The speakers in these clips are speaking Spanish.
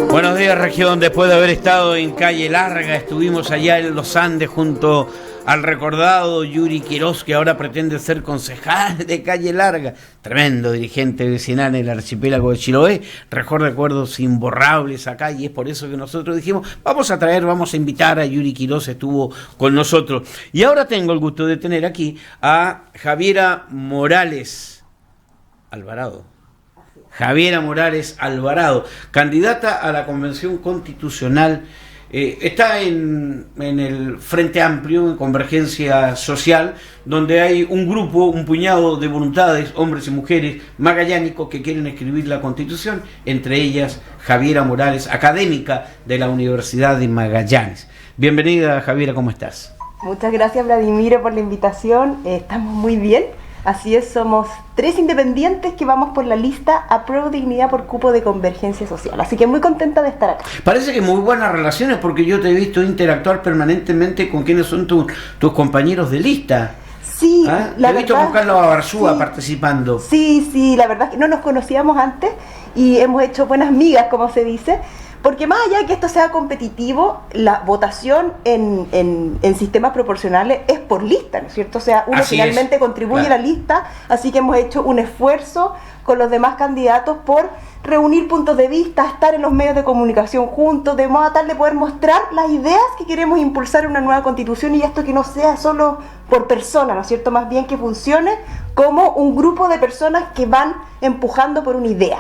Buenos días, región. Después de haber estado en Calle Larga, estuvimos allá en los Andes junto al recordado Yuri Quirós, que ahora pretende ser concejal de Calle Larga, tremendo dirigente vecinal en el archipiélago de Chiloé. Recuerdos imborrables acá, y es por eso que nosotros dijimos, vamos a invitar a Yuri Quirós, estuvo con nosotros. Y ahora tengo el gusto de tener aquí a Javiera Morales Alvarado. Javiera Morales Alvarado, candidata a la Convención Constitucional, está en el Frente Amplio, en Convergencia Social, donde hay un grupo, un puñado de voluntades, hombres y mujeres magallánicos que quieren escribir la Constitución, entre ellas Javiera Morales, académica de la Universidad de Magallanes. Bienvenida, Javiera, ¿cómo estás? Muchas gracias, Vladimiro, por la invitación. Estamos muy bien. Así es, somos 3 independientes que vamos por la lista Apruebo Dignidad por cupo de Convergencia Social. Así que muy contenta de estar acá. Parece que muy buenas relaciones, porque yo te he visto interactuar permanentemente con quienes son tus compañeros de lista. Sí, ¿Ah? Te he visto con Carlos Abarzúa sí, participando. Sí, la verdad es que no nos conocíamos antes y hemos hecho buenas migas, como se dice. Porque más allá de que esto sea competitivo, la votación en sistemas proporcionales es por lista, ¿no es cierto? O sea, uno así finalmente contribuye claro. a la lista, así que hemos hecho un esfuerzo con los demás candidatos por reunir puntos de vista, estar en los medios de comunicación juntos, de modo tal de poder mostrar las ideas que queremos impulsar en una nueva constitución, y esto que no sea solo por persona, ¿no es cierto? Más bien que funcione como un grupo de personas que van empujando por una idea.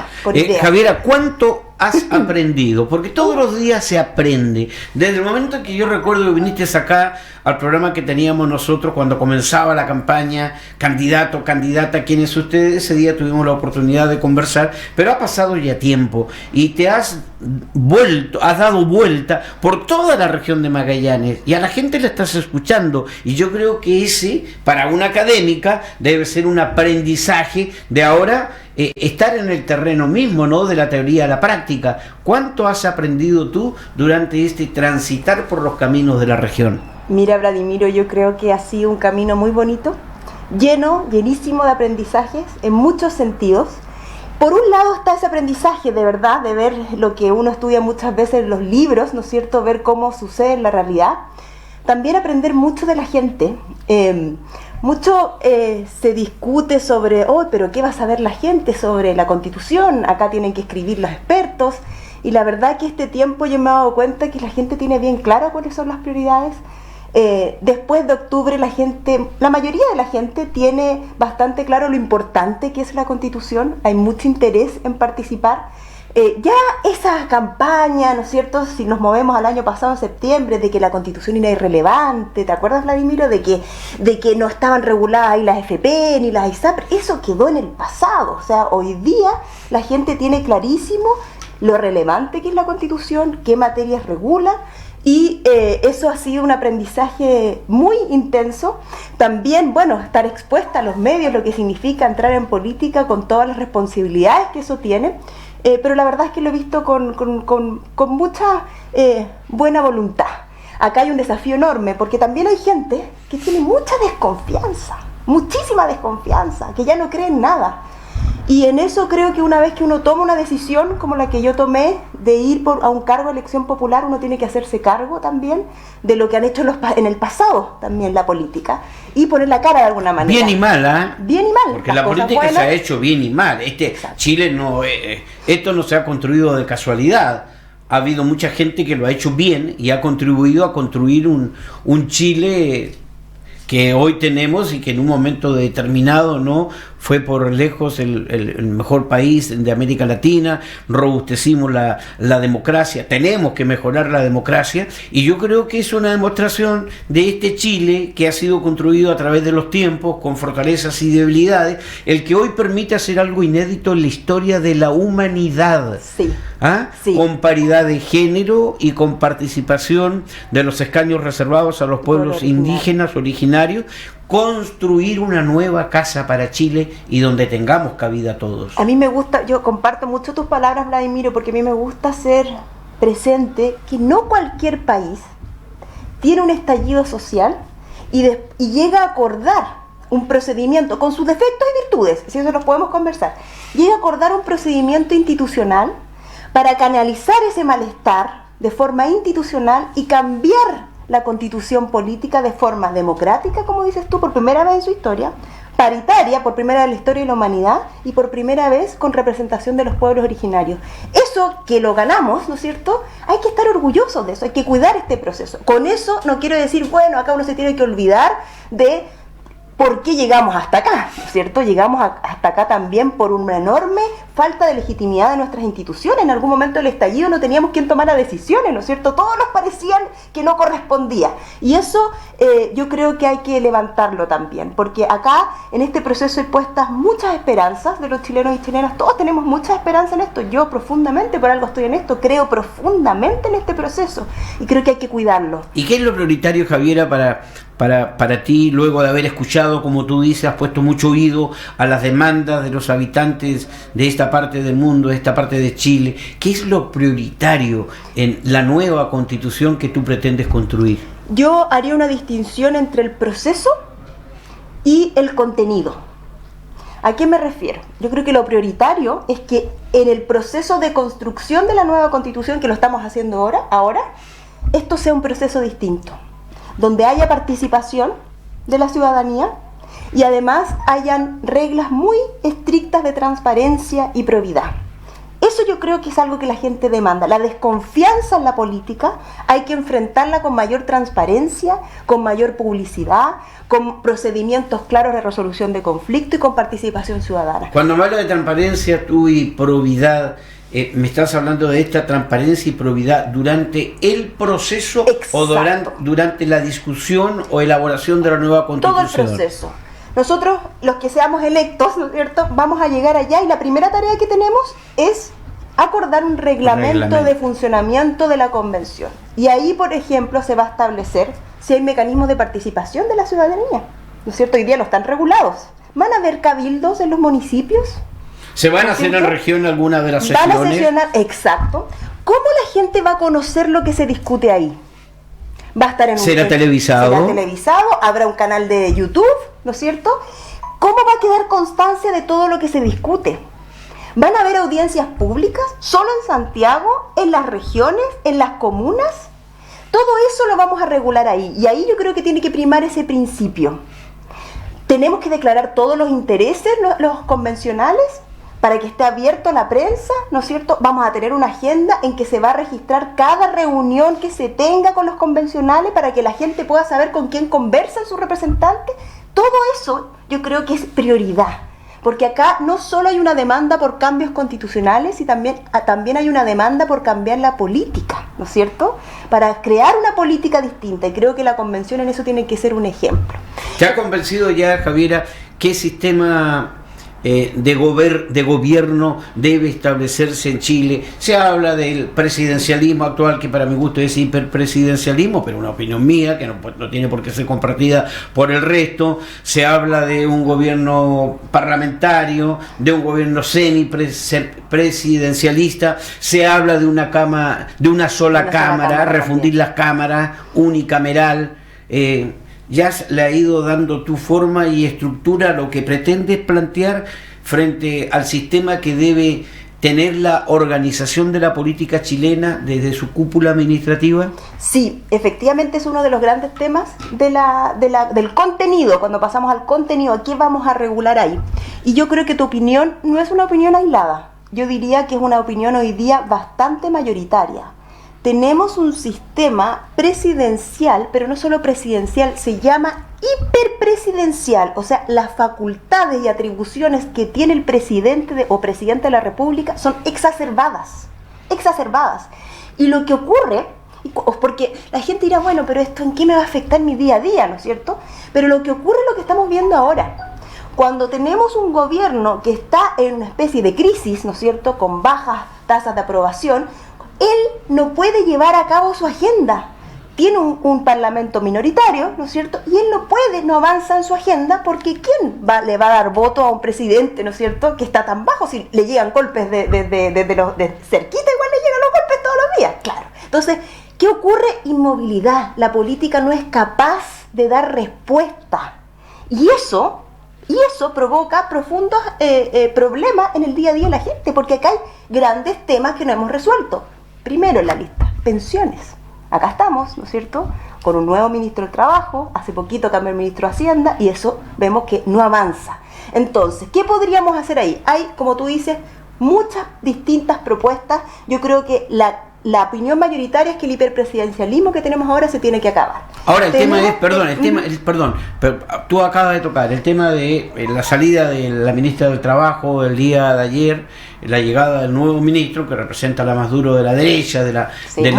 Javiera, ¿cuánto has aprendido? Porque todos los días se aprende. Desde el momento que yo recuerdo que viniste acá al programa que teníamos nosotros cuando comenzaba la campaña, candidato, candidata, ¿quién es usted? Ese día tuvimos la oportunidad de conversar, pero ha pasado ya tiempo y te has dado vuelta por toda la región de Magallanes y a la gente la estás escuchando, y yo creo que ese, para una académica, debe ser un aprendizaje de ahora estar en el terreno mismo, ¿no? De la teoría a la práctica. ¿Cuánto has aprendido tú durante este transitar por los caminos de la región? Mira, Vladimiro, yo creo que ha sido un camino muy bonito, llenísimo de aprendizajes en muchos sentidos. Por un lado está ese aprendizaje de verdad, de ver lo que uno estudia muchas veces en los libros, ¿no es cierto? Ver cómo sucede en la realidad. También aprender mucho de la gente. Mucho se discute sobre, pero ¿qué va a saber la gente sobre la Constitución? Acá tienen que escribir los expertos. Y la verdad que este tiempo yo me he dado cuenta que la gente tiene bien clara cuáles son las prioridades. Después de octubre la mayoría de la gente tiene bastante claro lo importante que es la Constitución. Hay mucho interés en participar. Ya esa campaña, ¿no es cierto?, si nos movemos al año pasado, en septiembre, de que la Constitución era irrelevante, ¿te acuerdas, Vladimiro? De que no estaban reguladas ahí las FP ni las ISAPRE, eso quedó en el pasado. O sea, hoy día la gente tiene clarísimo lo relevante que es la Constitución, qué materias regula, y eso ha sido un aprendizaje muy intenso. También, estar expuesta a los medios, lo que significa entrar en política con todas las responsabilidades que eso tiene. Pero la verdad es que lo he visto con mucha buena voluntad. Acá hay un desafío enorme, porque también hay gente que tiene mucha desconfianza, muchísima desconfianza, que ya no cree en nada. Y en eso creo que una vez que uno toma una decisión como la que yo tomé de ir a un cargo de elección popular, uno tiene que hacerse cargo también de lo que han hecho en el pasado también la política y poner la cara de alguna manera. Bien y mal, ¿ah? Bien y mal. Porque la política buenas se ha hecho bien y mal. Chile no, esto no se ha construido de casualidad. Ha habido mucha gente que lo ha hecho bien y ha contribuido a construir un Chile que hoy tenemos y que en un momento determinado no fue por lejos el mejor país de América Latina. Robustecimos la democracia, tenemos que mejorar la democracia, y yo creo que es una demostración de este Chile que ha sido construido a través de los tiempos, con fortalezas y debilidades, el que hoy permite hacer algo inédito en la historia de la humanidad. Sí. ¿Ah? Sí. Con paridad de género y con participación de los escaños reservados a los pueblos indígenas originarios, construir una nueva casa para Chile y donde tengamos cabida todos. A mí me gusta, yo comparto mucho tus palabras, Vladimiro, porque a mí me gusta ser presente que no cualquier país tiene un estallido social y llega a acordar un procedimiento, con sus defectos y virtudes, si eso lo podemos conversar, llegue a acordar un procedimiento institucional para canalizar ese malestar de forma institucional y cambiar la constitución política de forma democrática, como dices tú, por primera vez en su historia, paritaria, por primera vez en la historia de la humanidad, y por primera vez con representación de los pueblos originarios. Eso que lo ganamos, ¿no es cierto? Hay que estar orgullosos de eso, hay que cuidar este proceso. Con eso no quiero decir, bueno, acá uno se tiene que olvidar de por qué llegamos hasta acá, ¿no es cierto? Llegamos hasta acá también por una enorme falta de legitimidad de nuestras instituciones. En algún momento del estallido no teníamos quien tomara decisiones, ¿no es cierto? Todos nos parecían que no correspondía. Y eso yo creo que hay que levantarlo también, porque acá en este proceso hay puestas muchas esperanzas de los chilenos y chilenas. Todos tenemos mucha esperanza en esto. Yo profundamente, por algo estoy en esto, creo profundamente en este proceso y creo que hay que cuidarlo. ¿Y qué es lo prioritario, Javiera, para ti, luego de haber escuchado, como tú dices, has puesto mucho oído a las demandas de los habitantes de esta parte del mundo, de esta parte de Chile? ¿Qué es lo prioritario en la nueva constitución que tú pretendes construir? Yo haría una distinción entre el proceso y el contenido. ¿A qué me refiero? Yo creo que lo prioritario es que en el proceso de construcción de la nueva constitución, que lo estamos haciendo ahora, esto sea un proceso distinto, donde haya participación de la ciudadanía y además hayan reglas muy estrictas de transparencia y probidad. Eso yo creo que es algo que la gente demanda. La desconfianza en la política hay que enfrentarla con mayor transparencia, con mayor publicidad, con procedimientos claros de resolución de conflicto y con participación ciudadana. Cuando me hablas de transparencia tú y probidad, ¿me estás hablando de esta transparencia y probidad durante el proceso? Exacto. ¿O durante la discusión o elaboración de la nueva constitución? Todo el proceso. Nosotros, los que seamos electos, ¿no es cierto?, vamos a llegar allá y la primera tarea que tenemos es acordar un reglamento de funcionamiento de la convención. Y ahí, por ejemplo, se va a establecer si hay mecanismos de participación de la ciudadanía, ¿no es cierto? Hoy día no están regulados. ¿Van a haber cabildos en los municipios? ¿Se van a hacer en región alguna de las sesiones? Van a sesionar, exacto. ¿Cómo la gente va a conocer lo que se discute ahí? Va a estar en ¿Será televisado? Será televisado, habrá un canal de YouTube, ¿no es cierto? ¿Cómo va a quedar constancia de todo lo que se discute? ¿Van a haber audiencias públicas solo en Santiago, en las regiones, en las comunas? Todo eso lo vamos a regular ahí. Y ahí yo creo que tiene que primar ese principio. Tenemos que declarar todos los intereses, los convencionales, para que esté abierto a la prensa, ¿no es cierto? Vamos a tener una agenda en que se va a registrar cada reunión que se tenga con los convencionales para que la gente pueda saber con quién conversan sus representantes. Todo eso yo creo que es prioridad, porque acá no solo hay una demanda por cambios constitucionales, y también hay una demanda por cambiar la política, ¿no es cierto? Para crear una política distinta, y creo que la convención en eso tiene que ser un ejemplo. ¿Te ha convencido ya, Javiera, qué sistema de gobierno debe establecerse en Chile? Se habla del presidencialismo actual, que para mi gusto es hiperpresidencialismo, pero una opinión mía, que no tiene por qué ser compartida por el resto. Se habla de un gobierno parlamentario, de un gobierno semipresidencialista. Se habla de una sola cámara, refundir las cámaras, unicameral. Ya le ha ido dando tu forma y estructura a lo que pretendes plantear frente al sistema que debe tener la organización de la política chilena desde su cúpula administrativa. Sí, efectivamente es uno de los grandes temas del contenido. Cuando pasamos al contenido, ¿qué vamos a regular ahí? Y yo creo que tu opinión no es una opinión aislada. Yo diría que es una opinión hoy día bastante mayoritaria. Tenemos un sistema presidencial, pero no solo presidencial, se llama hiperpresidencial. O sea, las facultades y atribuciones que tiene el presidente o presidente de la República son exacerbadas. Y lo que ocurre, porque la gente dirá, bueno, pero esto ¿en qué me va a afectar mi día a día?, ¿no es cierto? Pero lo que ocurre es lo que estamos viendo ahora. Cuando tenemos un gobierno que está en una especie de crisis, ¿no es cierto?, con bajas tasas de aprobación, él no puede llevar a cabo su agenda. Tiene un parlamento minoritario, ¿no es cierto? Y él no avanza en su agenda, porque ¿quién le va a dar voto a un presidente, ¿no es cierto?, que está tan bajo? Si le llegan golpes de cerquita, igual le llegan los golpes todos los días, claro. Entonces, ¿qué ocurre? Inmovilidad. La política no es capaz de dar respuesta. Y eso provoca profundos problemas en el día a día de la gente, porque acá hay grandes temas que no hemos resuelto. Primero en la lista, pensiones. Acá estamos, ¿no es cierto?, con un nuevo ministro del Trabajo, hace poquito cambió el ministro de Hacienda, y eso vemos que no avanza. Entonces, ¿qué podríamos hacer ahí? Hay, como tú dices, muchas distintas propuestas. Yo creo que la opinión mayoritaria es que el hiperpresidencialismo que tenemos ahora se tiene que acabar. Ahora el tema es, perdón, pero tú acabas de tocar el tema de la salida de la ministra del Trabajo el día de ayer, la llegada del nuevo ministro que representa la más duro de la derecha, de la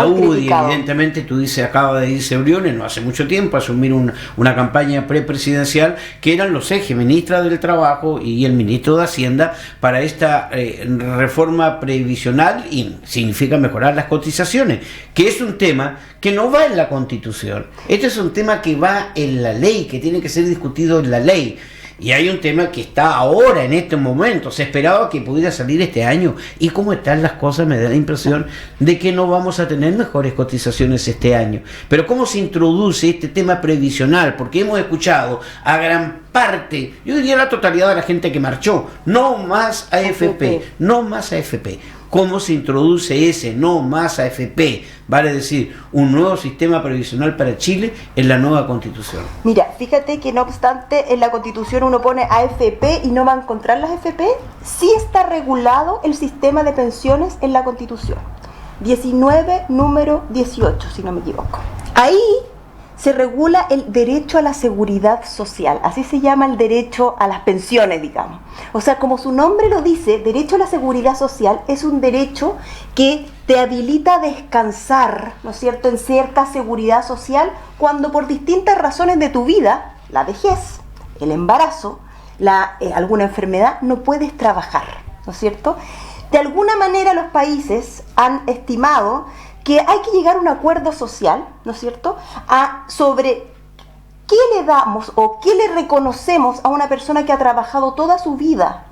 UDI, evidentemente tú dices, acaba de irse Briones, no hace mucho tiempo, asumir una campaña prepresidencial, que eran los ejes, ministra del Trabajo y el ministro de Hacienda, para esta reforma previsional, y significa mejorar las cotizaciones, que es un tema que no va en la Constitución. Este es un tema que va en la ley, que tiene que ser discutido en la ley. Y hay un tema que está ahora, en este momento. Se esperaba que pudiera salir este año. Y como están las cosas, me da la impresión de que no vamos a tener mejores cotizaciones este año. Pero ¿cómo se introduce este tema previsional? Porque hemos escuchado a gran parte, yo diría la totalidad de la gente que marchó, no más AFP, no más AFP. ¿Cómo se introduce ese no más AFP? Vale decir, un nuevo sistema previsional para Chile en la nueva Constitución. Mira, fíjate que no obstante en la Constitución uno pone AFP y no va a encontrar las AFP. Sí está regulado el sistema de pensiones en la Constitución. 19, número 18, si no me equivoco. Ahí se regula el derecho a la seguridad social, así se llama el derecho a las pensiones, digamos. O sea, como su nombre lo dice, derecho a la seguridad social es un derecho que te habilita a descansar, ¿no es cierto?, en cierta seguridad social cuando por distintas razones de tu vida, la vejez, el embarazo, alguna enfermedad, no puedes trabajar, ¿no es cierto? De alguna manera los países han estimado que hay que llegar a un acuerdo social, ¿no es cierto?, sobre qué le damos o qué le reconocemos a una persona que ha trabajado toda su vida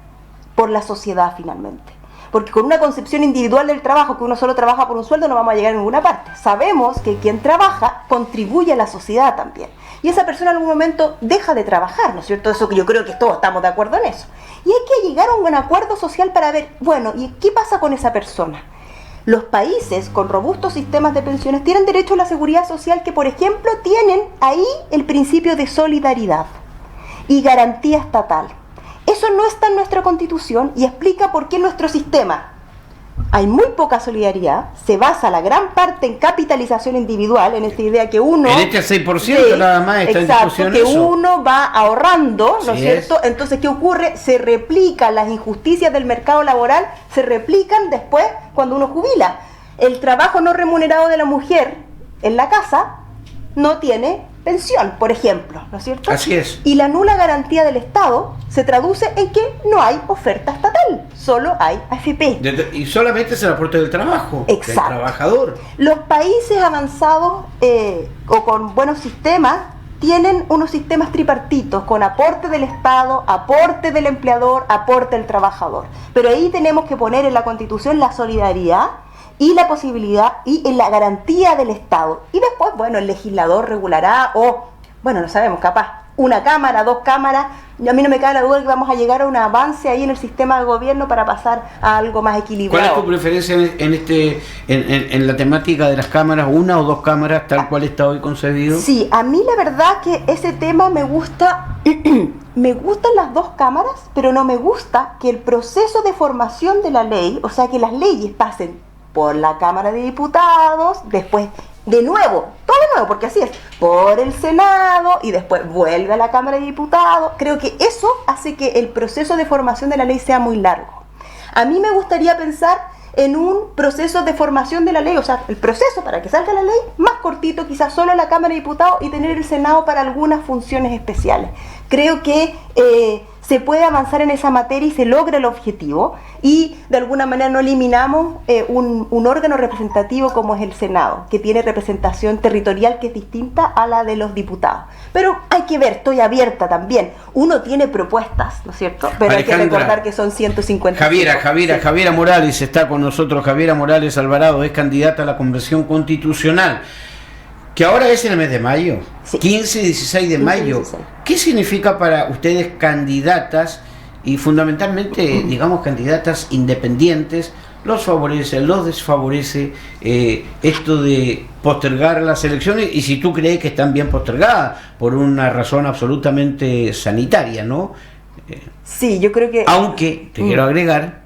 por la sociedad finalmente. Porque con una concepción individual del trabajo, que uno solo trabaja por un sueldo, no vamos a llegar a ninguna parte. Sabemos que quien trabaja contribuye a la sociedad también. Y esa persona en algún momento deja de trabajar, ¿no es cierto? Eso que yo creo que todos estamos de acuerdo en eso. Y hay que llegar a un buen acuerdo social para ver, bueno, ¿y qué pasa con esa persona? Los países con robustos sistemas de pensiones tienen derecho a la seguridad social que, por ejemplo, tienen ahí el principio de solidaridad y garantía estatal. Eso no está en nuestra Constitución y explica por qué nuestro sistema hay muy poca solidaridad, se basa la gran parte en capitalización individual, en esta idea que uno... En este 6% nada más está en discusión que eso. uno va ahorrando, ¿no es cierto? Es. Entonces, ¿qué ocurre? Se replican las injusticias del mercado laboral, se replican después cuando uno jubila. El trabajo no remunerado de la mujer en la casa no tiene pensión, por ejemplo, ¿no es cierto? Así es. Y la nula garantía del Estado se traduce en que no hay oferta estatal, solo hay AFP. Y solamente es el aporte del trabajo, exacto, del trabajador. Los países avanzados o con buenos sistemas tienen unos sistemas tripartitos con aporte del Estado, aporte del empleador, aporte del trabajador. Pero ahí tenemos que poner en la Constitución la solidaridad y la posibilidad y en la garantía del Estado. Y después, bueno, el legislador regulará o, bueno, no sabemos, capaz, una cámara, dos cámaras. A mí no me cabe la duda que vamos a llegar a un avance ahí en el sistema de gobierno para pasar a algo más equilibrado. ¿Cuál es tu preferencia en la temática de las cámaras? ¿Una o dos cámaras tal cual está hoy concebido? Sí, a mí la verdad que ese tema me gusta. Me gustan las dos cámaras, pero no me gusta que el proceso de formación de la ley, o sea, que las leyes pasen por la Cámara de Diputados, después de nuevo, todo de nuevo, porque así es, por el Senado y después vuelve a la Cámara de Diputados. Creo que eso hace que el proceso de formación de la ley sea muy largo. A mí me gustaría pensar en un proceso de formación de la ley, o sea, el proceso para que salga la ley más cortito, quizás solo en la Cámara de Diputados y tener el Senado para algunas funciones especiales. Creo que se puede avanzar en esa materia y se logra el objetivo y de alguna manera no eliminamos un órgano representativo como es el Senado, que tiene representación territorial que es distinta a la de los diputados. Pero hay que ver, estoy abierta también. Uno tiene propuestas, ¿no es cierto? Pero Alejandra, hay que recordar que son 150. Javiera Morales está con nosotros. Javiera Morales Alvarado es candidata a la Convención Constitucional. Que ahora es en el mes de mayo, Sí. 15 y 16 de 15 y mayo. 16. ¿Qué significa para ustedes candidatas y fundamentalmente, digamos, candidatas independientes? ¿Los favorece, los desfavorece esto de postergar las elecciones? Y si tú crees que están bien postergadas por una razón absolutamente sanitaria, ¿no? Sí, yo creo que... Aunque, te quiero agregar,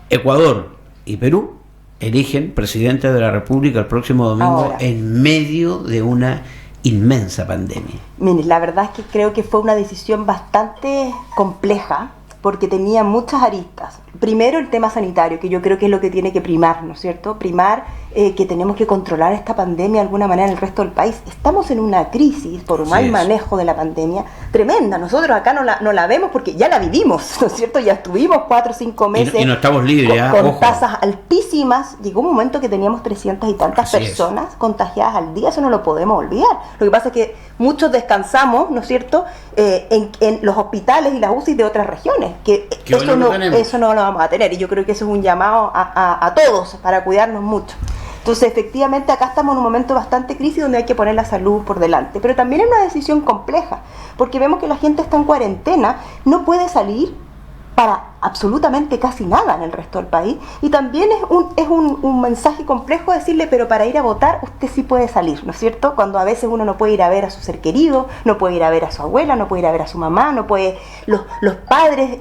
Ecuador y Perú eligen presidente de la República el próximo domingo Ahora, en medio de una inmensa pandemia. mire, la verdad es que creo que fue una decisión bastante compleja porque tenía muchas aristas. Primero, el tema sanitario, que yo creo que es lo que tiene que primar, ¿no es cierto? Primar que tenemos que controlar esta pandemia de alguna manera en el resto del país. Estamos en una crisis por un mal manejo de la pandemia tremenda. Nosotros acá no la vemos porque ya la vivimos, ¿no es cierto? Ya estuvimos 4 o 5 meses y no estamos libres, con tasas altísimas. Llegó un momento que teníamos 300 y tantas personas contagiadas al día. Eso no lo podemos olvidar. Lo que pasa es que muchos descansamos, ¿no es cierto?, en los hospitales y las UCI de otras regiones. Que eso no lo vamos a tener. Y yo creo que eso es un llamado a todos para cuidarnos mucho. Entonces, efectivamente, acá estamos en un momento bastante crisis donde hay que poner la salud por delante. Pero también es una decisión compleja, porque vemos que la gente está en cuarentena, no puede salir para absolutamente casi nada en el resto del país, y también es un mensaje complejo decirle, pero para ir a votar usted sí puede salir, ¿no es cierto? Cuando a veces uno no puede ir a ver a su ser querido, no puede ir a ver a su abuela, no puede ir a ver a su mamá, no puede, los padres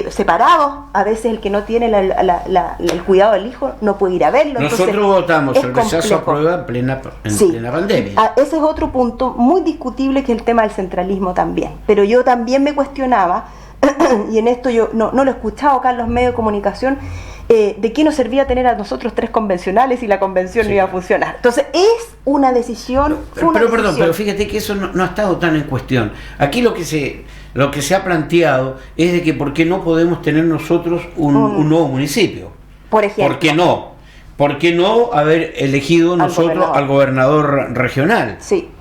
separados, a veces el que no tiene el cuidado del hijo no puede ir a verlo. Nosotros entonces, votamos el rechazo a prueba en plena pandemia. Ese es otro punto muy discutible, que es el tema del centralismo también, pero yo también me cuestionaba y en esto yo no lo he escuchado acá en los medios de comunicación, de qué nos servía tener a nosotros 3 convencionales y la convención no iba a funcionar. Entonces es una decisión... Pero fíjate que eso no ha estado tan en cuestión. Aquí lo que se ha planteado es de que por qué no podemos tener nosotros un nuevo municipio. Por ejemplo. ¿Por qué no haber elegido nosotros al gobernador regional? Sí.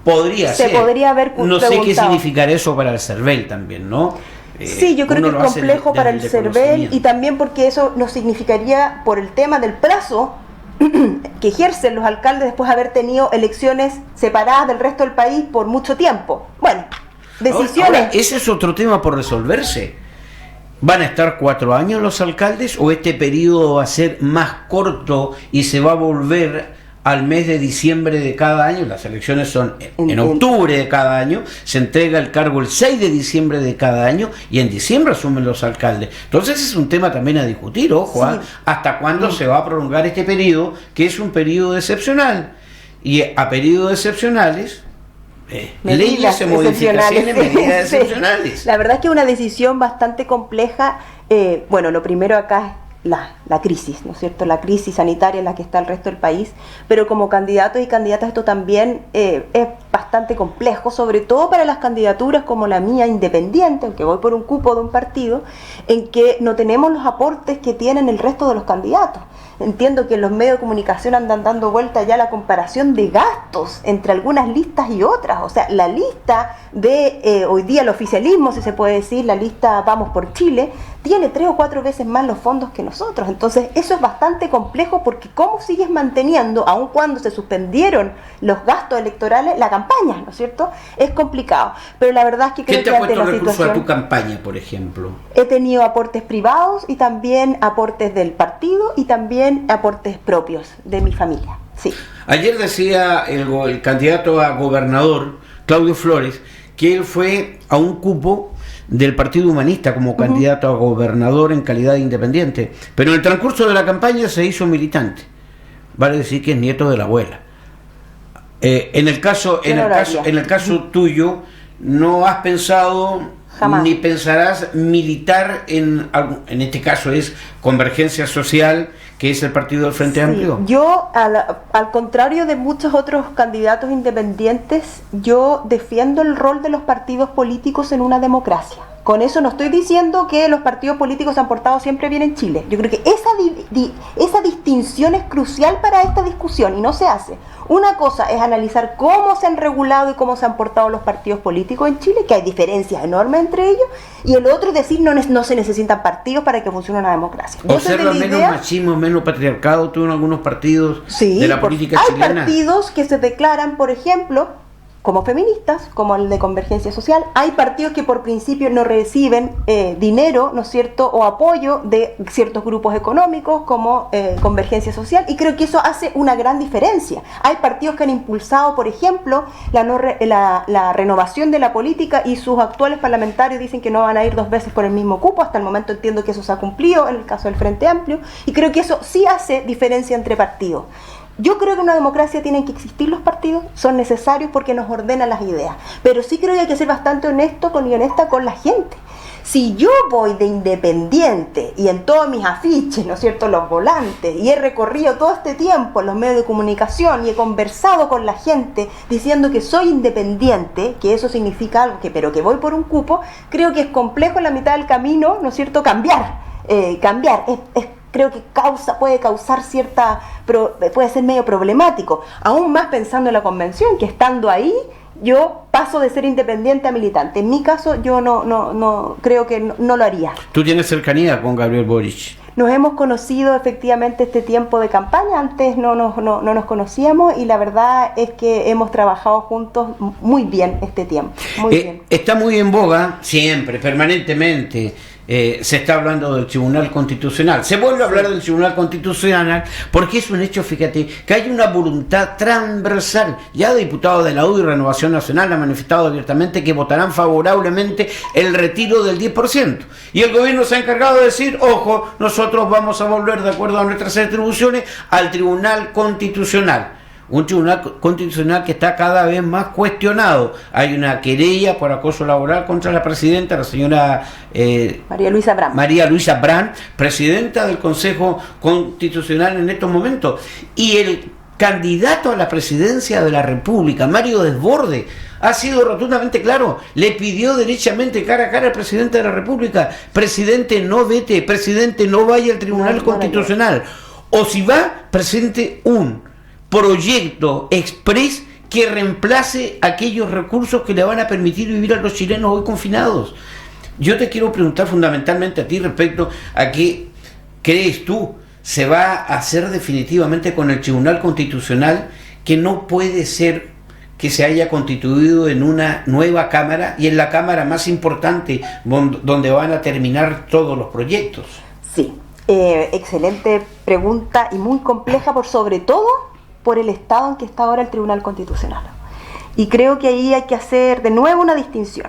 Podría ser. Podría haber no sé qué significará eso para el CERVEL también, ¿no? Sí, yo creo que es complejo para el CERVEL, y también porque eso nos significaría, por el tema del plazo que ejercen los alcaldes después de haber tenido elecciones separadas del resto del país por mucho tiempo. Bueno, decisiones... Ahora, ese es otro tema por resolverse. ¿Van a estar 4 años los alcaldes o este periodo va a ser más corto y se va a volver al mes de diciembre de cada año? Las elecciones son en octubre de cada año, se entrega el cargo el 6 de diciembre de cada año y en diciembre asumen los alcaldes. Entonces es un tema también a discutir, ojo, hasta cuándo se va a prolongar este periodo, que es un periodo excepcional, y a periodos excepcionales leyes se modifican en medidas excepcionales. La verdad es que es una decisión bastante compleja. Bueno, lo primero acá es la crisis, ¿no es cierto? La crisis sanitaria en la que está el resto del país, pero como candidatos y candidatas esto también es bastante complejo, sobre todo para las candidaturas como la mía, independiente, aunque voy por un cupo de un partido, en que no tenemos los aportes que tienen el resto de los candidatos. Entiendo que en los medios de comunicación andan dando vuelta ya la comparación de gastos entre algunas listas y otras. O sea, la lista de hoy día el oficialismo, si se puede decir, la lista Vamos por Chile, tiene 3 o 4 veces más los fondos que nosotros. Entonces eso es bastante complejo, porque ¿cómo sigues manteniendo, aun cuando se suspendieron los gastos electorales, la campaña, ¿no es cierto? Es complicado. Pero la verdad es que creo que ante la situación... a tu campaña, por ejemplo? He tenido aportes privados y también aportes del partido y también aportes propios de mi familia. Sí. Ayer decía el candidato a gobernador, Claudio Flores, que él fue a un cupo del Partido Humanista como candidato a gobernador en calidad de independiente, pero en el transcurso de la campaña se hizo militante. Vale decir que es nieto de la abuela. En el caso tuyo, ¿no has pensado jamás ni pensarás militar en este caso es Convergencia Social, que es el partido del Frente Amplio? Yo, al contrario de muchos otros candidatos independientes, yo defiendo el rol de los partidos políticos en una democracia. Con eso no estoy diciendo que los partidos políticos se han portado siempre bien en Chile. Yo creo que esa distinción es crucial para esta discusión y no se hace. Una cosa es analizar cómo se han regulado y cómo se han portado los partidos políticos en Chile, que hay diferencias enormes entre ellos, y el otro es decir, no se necesitan partidos para que funcione una democracia. ¿Observa menos machismo, menos patriarcado tú en algunos partidos de la política chilena? Hay partidos que se declaran, por ejemplo, como feministas, como el de Convergencia Social. Hay partidos que por principio no reciben dinero, ¿no es cierto?, o apoyo de ciertos grupos económicos como Convergencia Social, y creo que eso hace una gran diferencia. Hay partidos que han impulsado, por ejemplo, la renovación de la política, y sus actuales parlamentarios dicen que no van a ir 2 veces por el mismo cupo. Hasta el momento entiendo que eso se ha cumplido en el caso del Frente Amplio, y creo que eso sí hace diferencia entre partidos. Yo creo que en una democracia tienen que existir los partidos, son necesarios porque nos ordenan las ideas, pero sí creo que hay que ser bastante honesto y honesta con la gente. Si yo voy de independiente y en todos mis afiches, ¿no es cierto?, los volantes, y he recorrido todo este tiempo en los medios de comunicación y he conversado con la gente diciendo que soy independiente, que eso significa algo, pero que voy por un cupo, creo que es complejo en la mitad del camino, ¿no es cierto?, cambiar. Creo que puede causar puede ser medio problemático, aún más pensando en la convención, que estando ahí yo paso de ser independiente a militante. En mi caso yo no creo que no lo haría. ¿Tú tienes cercanía con Gabriel Boric? Nos hemos conocido efectivamente este tiempo de campaña, antes no nos conocíamos, y la verdad es que hemos trabajado juntos muy bien este tiempo. Muy bien. Está muy en boga, siempre, permanentemente. Se está hablando del Tribunal Constitucional. Se vuelve a hablar del Tribunal Constitucional porque es un hecho, fíjate, que hay una voluntad transversal. Ya diputados de la UDI y Renovación Nacional han manifestado abiertamente que votarán favorablemente el retiro del 10%. Y el gobierno se ha encargado de decir, ojo, nosotros vamos a volver, de acuerdo a nuestras atribuciones, al Tribunal Constitucional. Un tribunal constitucional que está cada vez más cuestionado. Hay una querella por acoso laboral contra la presidenta, la señora María Luisa Brand, presidenta del Consejo Constitucional en estos momentos. Y el candidato a la presidencia de la República, Mario Desbordes, ha sido rotundamente claro. Le pidió derechamente, cara a cara, al presidente de la República: presidente, no vete, presidente, no vaya al Tribunal Constitucional. O si va, presente un proyecto express que reemplace aquellos recursos que le van a permitir vivir a los chilenos hoy confinados. Yo te quiero preguntar fundamentalmente a ti respecto a qué crees tú se va a hacer definitivamente con el Tribunal Constitucional, que no puede ser que se haya constituido en una nueva Cámara, y en la Cámara más importante donde van a terminar todos los proyectos. Sí, excelente pregunta y muy compleja, sobre todo por el estado en que está ahora el Tribunal Constitucional. Y creo que ahí hay que hacer de nuevo una distinción.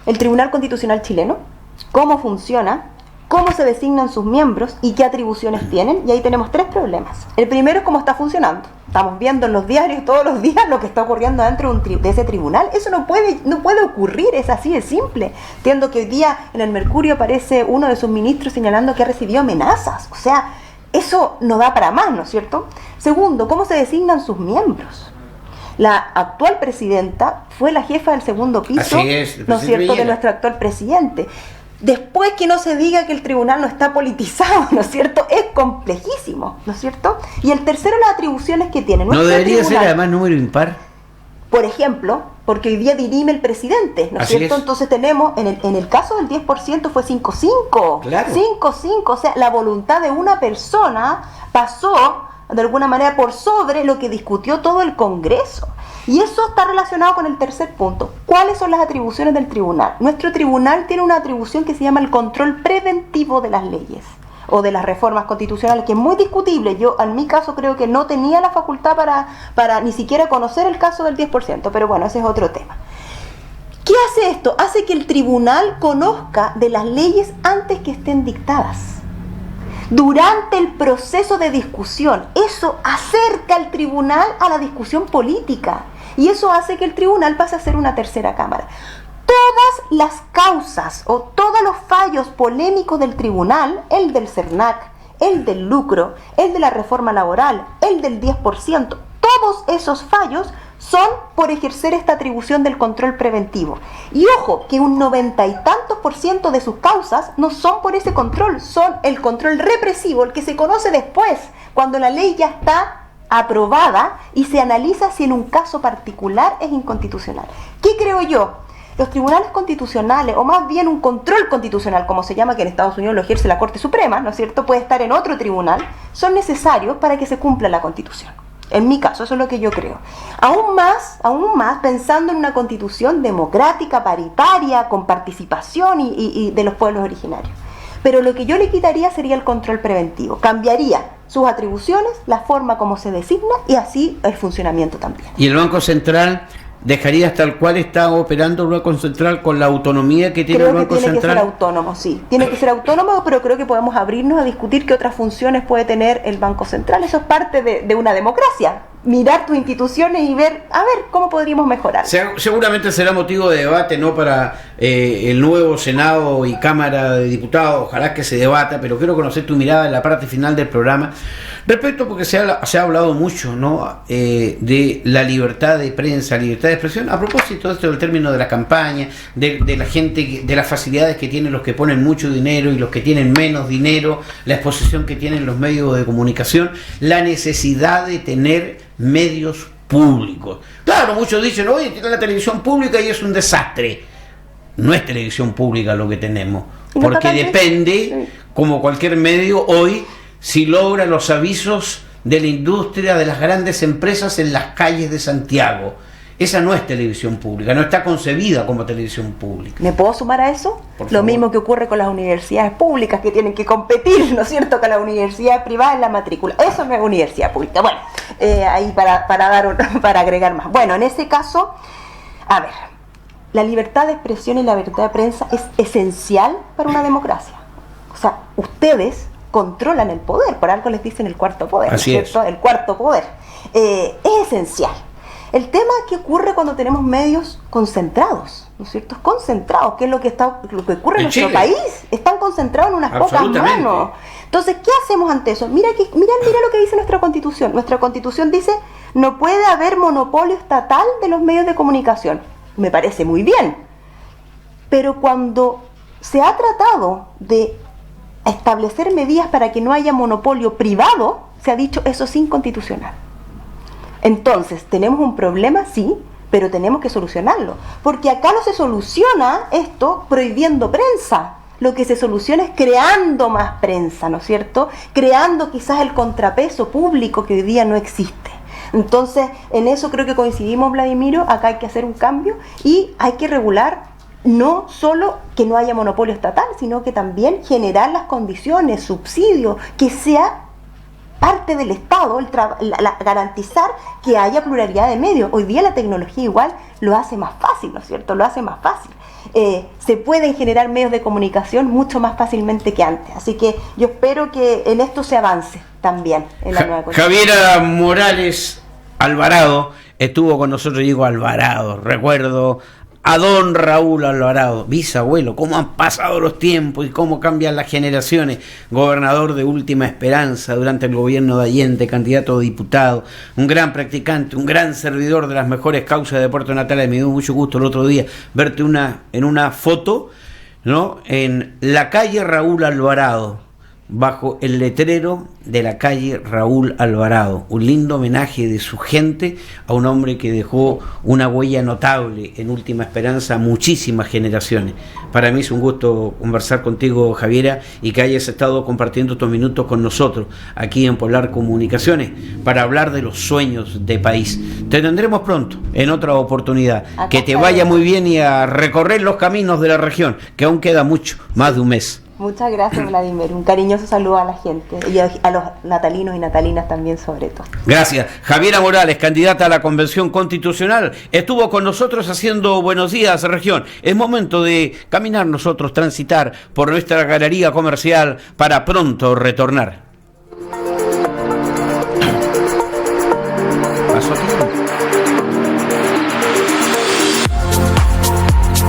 El Tribunal Constitucional chileno, cómo funciona, cómo se designan sus miembros y qué atribuciones tienen, y ahí tenemos 3 problemas. El primero es cómo está funcionando. Estamos viendo en los diarios todos los días lo que está ocurriendo dentro de ese tribunal. Eso no puede ocurrir, es así de simple. Entiendo que hoy día en el Mercurio aparece uno de sus ministros señalando que ha recibido amenazas. O sea, eso no da para más, ¿no es cierto? Segundo, ¿cómo se designan sus miembros? La actual presidenta fue la jefa del segundo piso, ¿no es cierto?, de nuestro actual presidente. Después, que no se diga que el tribunal no está politizado, ¿no es cierto? Es complejísimo, ¿no es cierto? Y el tercero, las atribuciones que tiene. ¿No debería ser además número impar? Por ejemplo, porque hoy día dirime el presidente, ¿no es cierto? Entonces tenemos, en el caso del 10% fue 5-5. Claro. 5-5, o sea, la voluntad de una persona pasó, de alguna manera, por sobre lo que discutió todo el Congreso. Y eso está relacionado con el tercer punto. ¿Cuáles son las atribuciones del tribunal? Nuestro tribunal tiene una atribución que se llama el control preventivo de las leyes o de las reformas constitucionales, que es muy discutible. Yo, en mi caso, creo que no tenía la facultad para ni siquiera conocer el caso del 10%, pero bueno, ese es otro tema. ¿Qué hace esto? Hace que el tribunal conozca de las leyes antes que estén dictadas. Durante el proceso de discusión, eso acerca al tribunal a la discusión política, y eso hace que el tribunal pase a ser una tercera cámara. Todas las causas o todos los fallos polémicos del tribunal, el del CERNAC, el del lucro, el de la reforma laboral, el del 10%, todos esos fallos son por ejercer esta atribución del control preventivo. Y ojo, que un 90 y tantos % de sus causas no son por ese control, son el control represivo, el que se conoce después, cuando la ley ya está aprobada y se analiza si en un caso particular es inconstitucional. ¿Qué creo yo? Los tribunales constitucionales, o más bien un control constitucional, como se llama, que en Estados Unidos lo ejerce la Corte Suprema, ¿no es cierto?, puede estar en otro tribunal, son necesarios para que se cumpla la Constitución. En mi caso, eso es lo que yo creo. Aún más, pensando en una constitución democrática, paritaria, con participación y de los pueblos originarios. Pero lo que yo le quitaría sería el control preventivo. Cambiaría sus atribuciones, la forma como se designa y así el funcionamiento también. ¿Y el Banco Central dejarías tal cual está operando el Banco Central con la autonomía que tiene el Banco Central? Creo que tiene que ser autónomo, sí. Tiene que ser autónomo, pero creo que podemos abrirnos a discutir qué otras funciones puede tener el Banco Central. Eso es parte de una democracia. Mirar tus instituciones y ver, a ver, cómo podríamos mejorar. Seguramente será motivo de debate, ¿no?, para el nuevo Senado y Cámara de Diputados. Ojalá que se debata, pero quiero conocer tu mirada en la parte final del programa. Respecto, porque se ha hablado mucho, ¿no?, de la libertad de prensa, libertad de expresión. A propósito de esto del término de la campaña, de la gente, de las facilidades que tienen los que ponen mucho dinero y los que tienen menos dinero, la exposición que tienen los medios de comunicación, la necesidad de tener medios públicos. Claro, muchos dicen, oye, tiene la televisión pública y es un desastre. No es televisión pública lo que tenemos, porque depende, como cualquier medio hoy, si logra los avisos de la industria, de las grandes empresas en las calles de Santiago. Esa no es televisión pública, no está concebida como televisión pública. ¿Me puedo sumar a eso? Por Lo favor. mismo que ocurre con las universidades públicas, que tienen que competir, ¿no es cierto?, con las universidades privadas en la matrícula. Eso no es universidad pública. Bueno, ahí para agregar más. Bueno, en ese caso, a ver, la libertad de expresión y la libertad de prensa es esencial para una democracia. O sea, ustedes controlan el poder, por algo les dicen el cuarto poder, Así ¿no es cierto? El cuarto poder. Es esencial. El tema que ocurre cuando tenemos medios concentrados, ¿no es cierto? Concentrados, que es lo que ocurre en nuestro Chile. país. Están concentrados en unas pocas manos. Entonces, ¿qué hacemos ante eso? Mira lo que dice nuestra Constitución. Nuestra Constitución dice, no puede haber monopolio estatal de los medios de comunicación. Me parece muy bien. Pero cuando se ha tratado de establecer medidas para que no haya monopolio privado, se ha dicho eso es inconstitucional. Entonces, tenemos un problema, sí, pero tenemos que solucionarlo. Porque acá no se soluciona esto prohibiendo prensa. Lo que se soluciona es creando más prensa, ¿no es cierto? Creando quizás el contrapeso público que hoy día no existe. Entonces, en eso creo que coincidimos, Vladimiro. Acá hay que hacer un cambio y hay que regular no solo que no haya monopolio estatal, sino que también generar las condiciones, subsidios, que sea parte del Estado, garantizar que haya pluralidad de medios. Hoy día la tecnología igual lo hace más fácil, ¿no es cierto? Lo hace más fácil. Se pueden generar medios de comunicación mucho más fácilmente que antes. Así que yo espero que en esto se avance también en la nueva Constitución. Javiera Morales Alvarado estuvo con nosotros, digo Alvarado, recuerdo a don Raúl Alvarado, bisabuelo, cómo han pasado los tiempos y cómo cambian las generaciones, gobernador de Última Esperanza durante el gobierno de Allende, candidato a diputado, un gran practicante, un gran servidor de las mejores causas de Puerto Natales. Me dio mucho gusto el otro día verte en una foto, ¿no?, en la calle Raúl Alvarado, bajo el letrero de la calle Raúl Alvarado, un lindo homenaje de su gente a un hombre que dejó una huella notable en Última Esperanza a muchísimas generaciones. Para mí es un gusto conversar contigo, Javiera, y que hayas estado compartiendo estos minutos con nosotros aquí en Polar Comunicaciones para hablar de los sueños de país. Te tendremos pronto en otra oportunidad. Acá que te vaya muy bien y a recorrer los caminos de la región, que aún queda mucho, más de un mes. Muchas gracias, Vladimir. Un cariñoso saludo a la gente y a los natalinos y natalinas también, sobre todo. Gracias. Javiera Morales, candidata a la Convención Constitucional, estuvo con nosotros haciendo Buenos Días, Región. Es momento de caminar nosotros, transitar por nuestra galería comercial para pronto retornar. Pasó tiempo.